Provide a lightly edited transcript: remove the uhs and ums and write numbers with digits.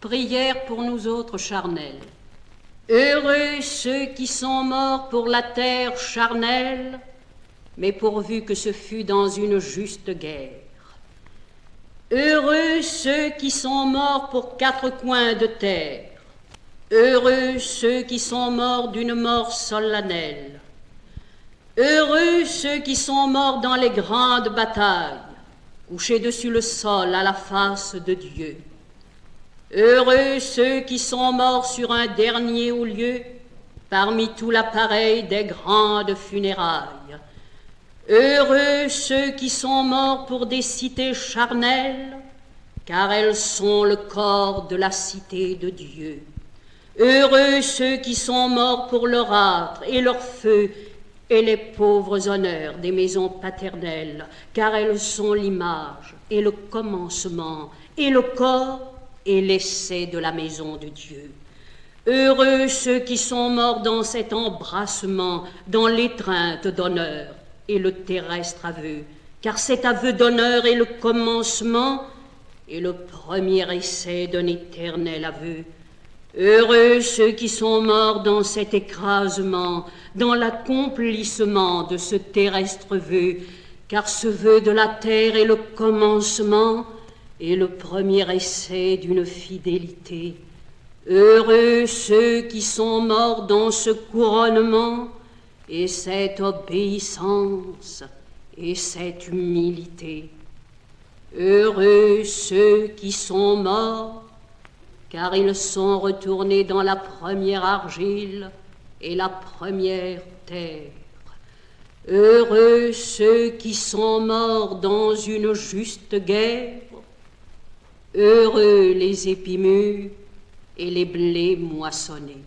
Prière pour nous autres charnels. Heureux ceux qui sont morts pour la terre charnelle, mais pourvu que ce fût dans une juste guerre. Heureux ceux qui sont morts pour 4 coins de terre. Heureux ceux qui sont morts d'une mort solennelle. Heureux ceux qui sont morts dans les grandes batailles, couchés dessus le sol à la face de Dieu. Heureux ceux qui sont morts sur un dernier haut lieu, parmi tout l'appareil des grandes funérailles. Heureux ceux qui sont morts pour des cités charnelles, car elles sont le corps de la cité de Dieu. Heureux ceux qui sont morts pour leur âtre et leur feu et les pauvres honneurs des maisons paternelles, car elles sont l'image et le commencement et le corps et l'essai de la maison de Dieu. Heureux ceux qui sont morts dans cet embrassement, dans l'étreinte d'honneur et le terrestre aveu, car cet aveu d'honneur est le commencement et le premier essai d'un éternel aveu. Heureux ceux qui sont morts dans cet écrasement, dans l'accomplissement de ce terrestre vœu, car ce vœu de la terre est le commencement et le premier essai d'une fidélité. Heureux ceux qui sont morts dans ce couronnement et cette obéissance et cette humilité. Heureux ceux qui sont morts, car ils sont retournés dans la première argile et la première terre. Heureux ceux qui sont morts dans une juste guerre. Heureux les épis mûrs et les blés moissonnés.